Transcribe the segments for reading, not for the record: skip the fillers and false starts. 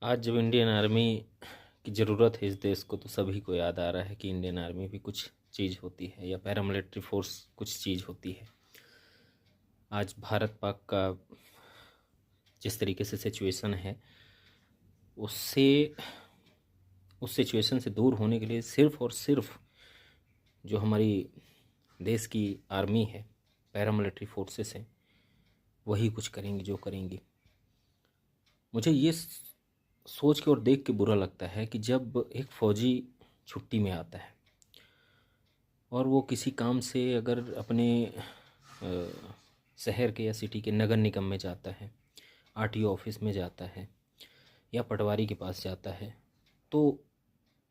आज जब Indian army की ज़रूरत है इस देश को, तो सभी को याद आ रहा है कि इंडियन आर्मी भी कुछ चीज़ होती है या पैरामिलिट्री फोर्स कुछ चीज़ होती है। आज भारत पाक का जिस तरीके से सिचुएशन है, उससे उस सिचुएशन से दूर होने के लिए सिर्फ़ और सिर्फ जो हमारी देश की आर्मी है, पैरामिलिट्री फोर्सेस हैं, वही कुछ करेंगी जो करेंगी। मुझे ये सोच के और देख के बुरा लगता है कि जब एक फ़ौजी छुट्टी में आता है और वो किसी काम से अगर अपने शहर के या सिटी के नगर निगम में जाता है, आरटीओ ऑफिस में जाता है या पटवारी के पास जाता है, तो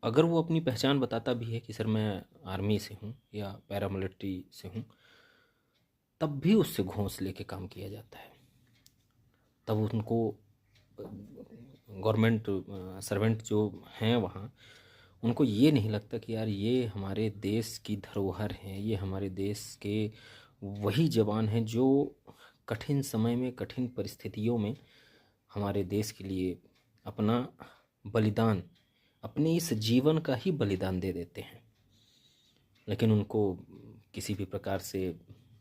अगर वो अपनी पहचान बताता भी है कि सर मैं आर्मी से हूँ या पैरामिलिट्री से हूँ, तब भी उससे घूस लेके काम किया जाता है। तब उनको गवर्नमेंट सर्वेंट जो हैं वहाँ, उनको ये नहीं लगता कि यार ये हमारे देश की धरोहर हैं, ये हमारे देश के वही जवान हैं जो कठिन समय में, कठिन परिस्थितियों में हमारे देश के लिए अपना बलिदान, अपने इस जीवन का ही बलिदान दे देते हैं। लेकिन उनको किसी भी प्रकार से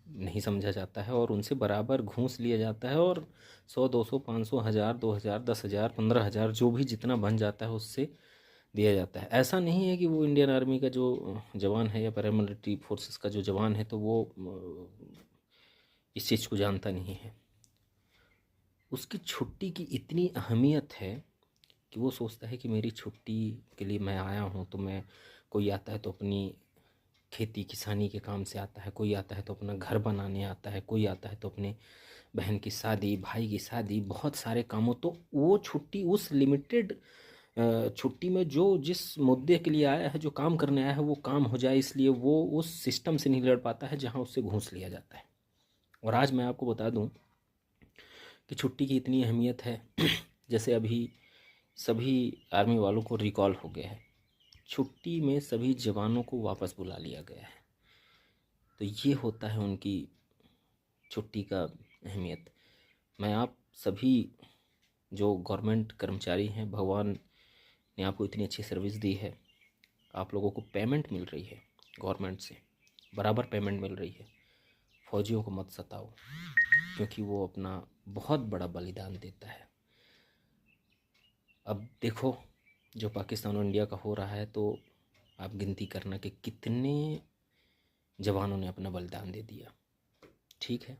नहीं समझा जाता है और उनसे बराबर घूस लिया जाता है और 100, 200, 500, 1000, 2000, 10,000, 15,000 जो भी जितना बन जाता है उससे दिया जाता है। ऐसा नहीं है कि वो इंडियन आर्मी का जो जवान है या पैरामिलिट्री फोर्सेस का जो जवान है तो वो इस चीज़ को जानता नहीं है। उसकी छुट्टी की इतनी अहमियत है कि वो सोचता है कि मेरी छुट्टी के लिए मैं आया हूँ, तो मैं, कोई आता है तो अपनी खेती किसानी के काम से आता है, कोई आता है तो अपना घर बनाने आता है, कोई आता है तो अपने बहन की शादी, भाई की शादी, बहुत सारे कामों, तो वो छुट्टी उस लिमिटेड छुट्टी में जो जिस मुद्दे के लिए आया है, जो काम करने आया है, वो काम हो जाए, इसलिए वो उस सिस्टम से नहीं लड़ पाता है जहाँ उससे घूस लिया जाता है। और आज मैं आपको बता दूं कि छुट्टी की इतनी अहमियत है जैसे अभी सभी आर्मी वालों को रिकॉल हो गया है, छुट्टी में सभी जवानों को वापस बुला लिया गया है। तो ये होता है उनकी छुट्टी का अहमियत। मैं आप सभी जो गवर्नमेंट कर्मचारी हैं, भगवान ने आपको इतनी अच्छी सर्विस दी है, आप लोगों को पेमेंट मिल रही है गवर्नमेंट से, बराबर पेमेंट मिल रही है। फौजियों को मत सताओ, क्योंकि वो अपना बहुत बड़ा बलिदान देता है। अब देखो जो पाकिस्तान और इंडिया का हो रहा है, तो आप गिनती करना कि कितने जवानों ने अपना बलिदान दे दिया। ठीक है।